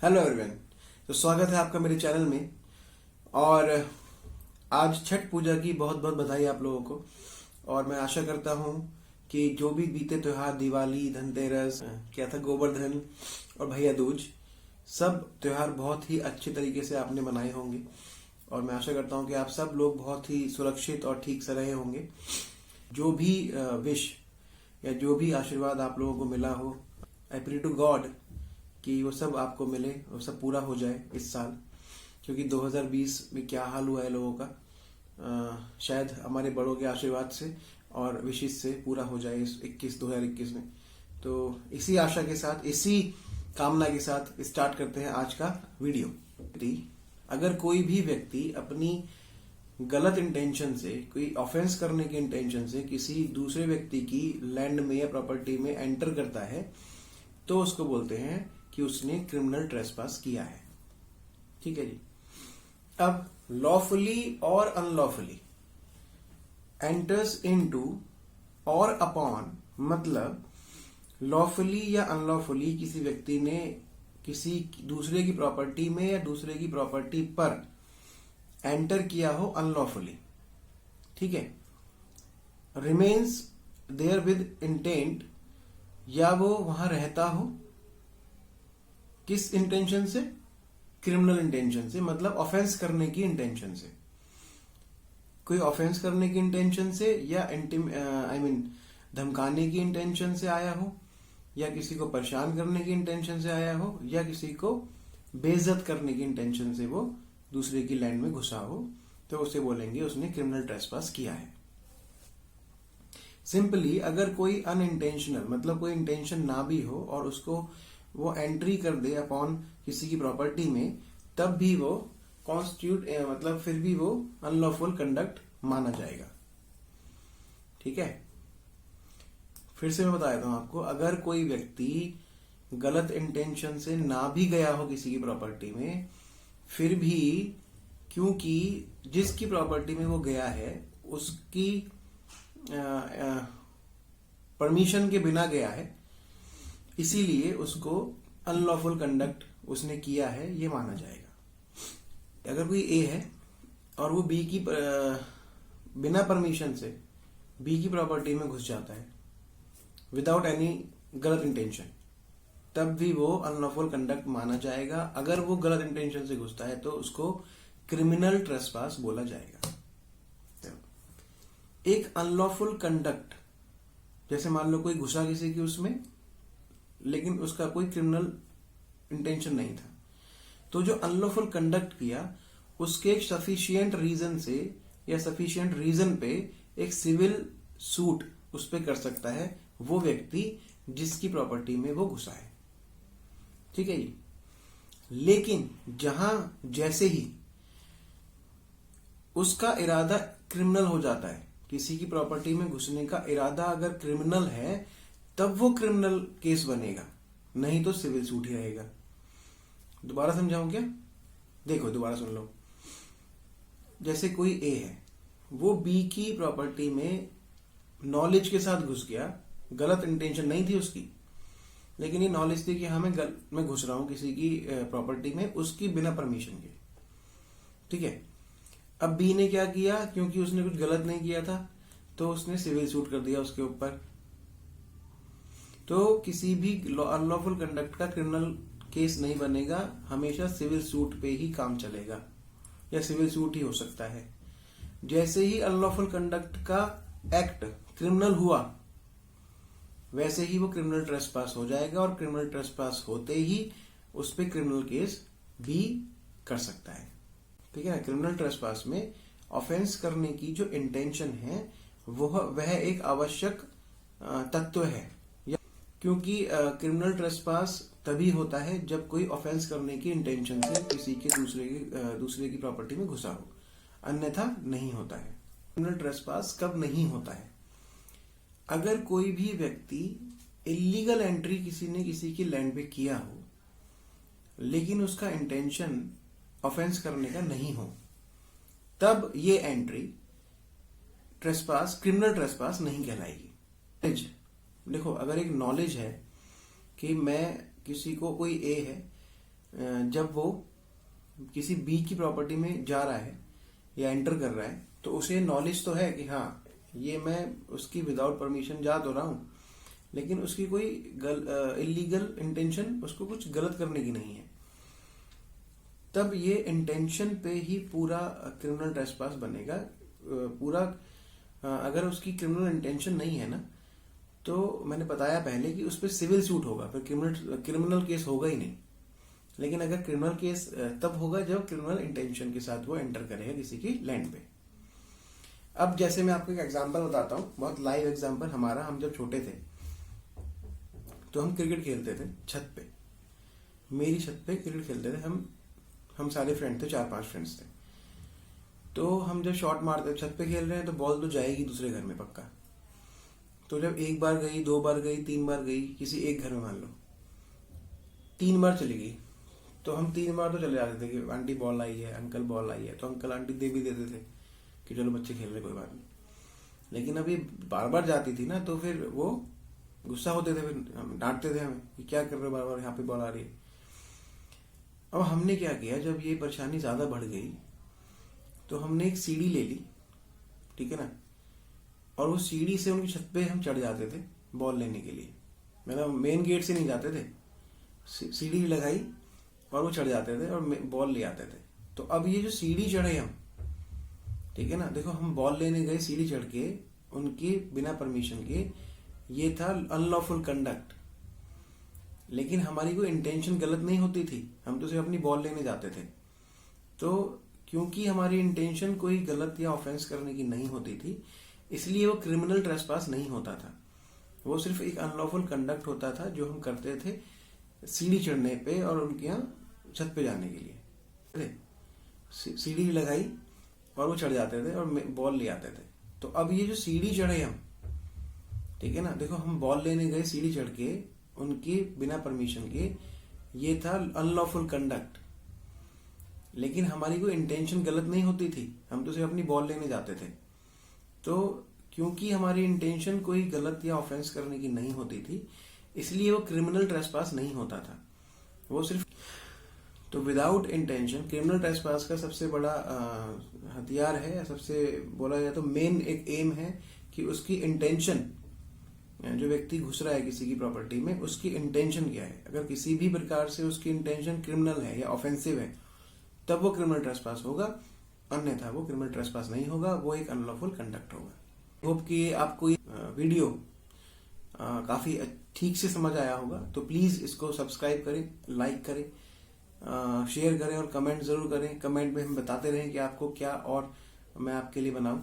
Hello everyone. तो स्वागत है आपका मेरे चैनल में। और आज छठ पूजा की बहुत बहुत बधाई आप लोगों को। और मैं आशा करता हूँ कि जो भी बीते त्योहार, दिवाली, धनतेरस, क्या था, गोवर्धन और भैया दूज, सब त्योहार बहुत ही अच्छे तरीके से आपने मनाए होंगे। और मैं आशा करता हूँ कि आप सब लोग बहुत ही सुरक्षित और ठीक से रहे होंगे। जो भी विश या जो भी आशीर्वाद आप लोगों को मिला हो, आई प्रे टू गॉड कि वो सब आपको मिले, वो सब पूरा हो जाए इस साल। क्योंकि 2020 में क्या हाल हुआ है लोगों का, शायद हमारे बड़ों के आशीर्वाद से और विशेष से पूरा हो जाए इस 2021 में। तो इसी आशा के साथ, इसी कामना के साथ स्टार्ट करते हैं आज का वीडियो। अगर कोई भी व्यक्ति अपनी गलत इंटेंशन से, कोई ऑफेंस करने के इंटेंशन से किसी दूसरे व्यक्ति की लैंड में या प्रॉपर्टी में एंटर करता है, तो उसको बोलते हैं कि उसने क्रिमिनल ट्रेसपास किया है। ठीक है जी। अब लॉफुली और अनलॉफुली एंटर्स इनटू और अपॉन, मतलब लॉफुली या अनलॉफुली किसी व्यक्ति ने किसी दूसरे की प्रॉपर्टी में या दूसरे की प्रॉपर्टी पर एंटर किया हो अनलॉफुली, ठीक है, रिमेन्स देयर विद इंटेंट, या वो वहां रहता हो किस इंटेंशन से, क्रिमिनल इंटेंशन से, मतलब ऑफेंस करने की इंटेंशन से। कोई ऑफेंस करने की इंटेंशन से या धमकाने की इंटेंशन से आया हो, या किसी को परेशान करने की इंटेंशन से आया हो, या किसी को बेइज्जत करने की इंटेंशन से वो दूसरे की लैंड में घुसा हो, तो उसे बोलेंगे उसने क्रिमिनल ट्रेसपास किया है। सिंपली अगर कोई अनइंटेंशनल, मतलब कोई इंटेंशन ना भी हो और उसको वो एंट्री कर दे अपॉन किसी की प्रॉपर्टी में, तब भी वो कॉन्स्टिट्यूट, मतलब फिर भी वो अनलॉफुल कंडक्ट माना जाएगा। ठीक है, फिर से मैं बता देता हूं आपको। अगर कोई व्यक्ति गलत इंटेंशन से ना भी गया हो किसी की प्रॉपर्टी में, फिर भी क्योंकि जिसकी प्रॉपर्टी में वो गया है उसकी परमिशन के बिना गया है, इसीलिए उसको अनलॉफुल कंडक्ट उसने किया है, ये माना जाएगा। अगर कोई ए है और वो बी की बिना परमिशन से बी की प्रॉपर्टी में घुस जाता है विदाउट एनी गलत इंटेंशन, तब भी वो अनलॉफुल कंडक्ट माना जाएगा। अगर वो गलत इंटेंशन से घुसता है तो उसको क्रिमिनल ट्रेसपास बोला जाएगा। एक अनलॉफुल कंडक्ट, जैसे मान लो कोई घुसा किसी की उसमें, लेकिन उसका कोई क्रिमिनल इंटेंशन नहीं था, तो जो अनलॉफुल कंडक्ट किया उसके एक सफिशिएंट रीजन से या सफिशिएंट रीजन पे एक सिविल सूट उस पे कर सकता है वो व्यक्ति जिसकी प्रॉपर्टी में वो घुसा है। ठीक है जी। लेकिन जहां जैसे ही उसका इरादा क्रिमिनल हो जाता है, किसी की प्रॉपर्टी में घुसने का इरादा अगर क्रिमिनल है, तब वो क्रिमिनल केस बनेगा, नहीं तो सिविल सूट ही रहेगा। दोबारा समझाऊं क्या? देखो, दोबारा सुन लो। जैसे कोई ए है, वो बी की प्रॉपर्टी में नॉलेज के साथ घुस गया, गलत इंटेंशन नहीं थी उसकी, लेकिन ये नॉलेज थी कि हाँ मैं घुस रहा हूं किसी की प्रॉपर्टी में उसकी बिना परमिशन के। ठीक है। अब बी ने क्या किया, क्योंकि उसने कुछ गलत नहीं किया था, तो उसने सिविल सूट कर दिया उसके ऊपर। तो किसी भी अनलॉफुल कंडक्ट का क्रिमिनल केस नहीं बनेगा, हमेशा सिविल सूट पे ही काम चलेगा, या सिविल सूट ही हो सकता है। जैसे ही अनलॉफुल कंडक्ट का एक्ट क्रिमिनल हुआ, वैसे ही वो क्रिमिनल ट्रेसपास हो जाएगा, और क्रिमिनल ट्रेसपास होते ही उस पे क्रिमिनल केस भी कर सकता है। ठीक है ना। क्रिमिनल ट्रेसपास में ऑफेंस करने की जो इंटेंशन है वह एक आवश्यक तत्व है, क्योंकि क्रिमिनल ट्रेसपास तभी होता है जब कोई ऑफेंस करने की इंटेंशन से किसी के दूसरे की प्रॉपर्टी में घुसा हो, अन्यथा नहीं होता है। क्रिमिनल ट्रेसपास कब नहीं होता है? अगर कोई भी व्यक्ति इलीगल एंट्री किसी ने किसी की लैंड पे किया हो, लेकिन उसका इंटेंशन ऑफेंस करने का नहीं हो, तब ये एंट्री ट्रेसपास, क्रिमिनल ट्रेसपास नहीं कहलाएगी। देखो, अगर एक नॉलेज है कि मैं किसी को, कोई ए है जब वो किसी बी की प्रॉपर्टी में जा रहा है या एंटर कर रहा है तो उसे नॉलेज तो है कि हाँ ये मैं उसकी विदाउट परमिशन जा तो रहा हूं, लेकिन उसकी कोई इलीगल इंटेंशन, उसको कुछ गलत करने की नहीं है। तब ये इंटेंशन पे ही पूरा क्रिमिनल ट्रेसपास बनेगा। पूरा अगर उसकी क्रिमिनल इंटेंशन नहीं है ना, तो मैंने बताया पहले कि उस पर सिविल सूट होगा, फिर क्रिमिनल केस होगा ही नहीं। लेकिन अगर क्रिमिनल केस तब होगा जब क्रिमिनल इंटेंशन के साथ वो एंटर करेगा किसी की लैंड पे। अब जैसे मैं आपको एक एग्जांपल बताता हूँ, बहुत लाइव एग्जांपल हमारा। हम जब छोटे थे तो हम क्रिकेट खेलते थे छत पे, मेरी छत पे क्रिकेट खेलते थे। हम सारे फ्रेंड थे, 4-5 फ्रेंड्स थे। तो हम जब शॉट मारते, छत पे खेल रहे हैं तो बॉल तो जाएगी दूसरे घर में पक्का। तो जब 1 बार गई, 2 बार गई, 3 बार गई, किसी एक घर में मान लो 3 बार चली गई, तो हम 3 बार तो चले जाते थे कि आंटी बॉल आई है, अंकल बॉल आई है, तो अंकल आंटी दे भी देते थे कि चलो बच्चे खेल रहे, कोई बात नहीं। लेकिन अभी बार बार जाती थी ना, तो फिर वो गुस्सा होते थे, फिर हम डांटते थे हमें कि क्या कर रहे हो, बार बार यहाँ पे बॉल आ रही है। अब हमने क्या किया, जब ये परेशानी ज्यादा बढ़ गई तो हमने एक सीढ़ी ले ली, ठीक है ना, और वो सीढ़ी से उनकी छत पे हम चढ़ जाते थे बॉल लेने के लिए। मतलब मेन गेट से नहीं जाते थे, सीढ़ी लगाई और वो चढ़ जाते थे और बॉल ले आते थे। तो अब ये जो सीढ़ी चढ़े हम, ठीक है ना, देखो हम बॉल लेने गए सीढ़ी चढ़ के उनकी बिना परमिशन के, ये था अनलॉफुल कंडक्ट। लेकिन हमारी कोई इंटेंशन गलत नहीं होती थी, हम तो सिर्फ अपनी बॉल लेने जाते थे। तो क्योंकि हमारी इंटेंशन कोई गलत या ऑफेंस करने की नहीं होती थी, इसलिए वो क्रिमिनल ट्रेसपास नहीं होता था। वो सिर्फ एक अनलॉफुल कंडक्ट होता था जो हम करते थे सीढ़ी चढ़ने पे और उनके यहाँ छत पे जाने के लिए। सीढ़ी लगाई और वो चढ़ जाते थे और बॉल ले आते थे। तो अब ये जो सीढ़ी चढ़े हम, ठीक है ना, देखो हम बॉल लेने गए सीढ़ी चढ़ के उनकी बिना परमिशन के, ये था अनलॉफुल कंडक्ट। लेकिन हमारी कोई इंटेंशन गलत नहीं होती थी, हम तो सिर्फ अपनी बॉल लेने जाते थे। तो क्योंकि हमारी इंटेंशन कोई गलत या ऑफेंस करने की नहीं होती थी, इसलिए वो क्रिमिनल ट्रेसपास नहीं होता था। वो सिर्फ तो विदाउट इंटेंशन क्रिमिनल ट्रेसपास का सबसे बड़ा हथियार है, सबसे बोला जाए तो मेन एक एम है कि उसकी इंटेंशन, जो व्यक्ति घुस रहा है किसी की प्रॉपर्टी में, उसकी इंटेंशन क्या है। अगर किसी भी प्रकार से उसकी इंटेंशन क्रिमिनल है या ऑफेंसिव है, तब वो क्रिमिनल ट्रेसपास होगा, अन्यथा वो क्रिमिनल ट्रेसपास नहीं होगा, वो एक अनलॉफुल कंडक्ट होगा। होप कि आपको ये वीडियो काफी ठीक से समझ आया होगा। तो प्लीज इसको सब्सक्राइब करें, लाइक करें, शेयर करें और कमेंट जरूर करें। कमेंट में हम बताते रहें कि आपको क्या और मैं आपके लिए बनाऊं।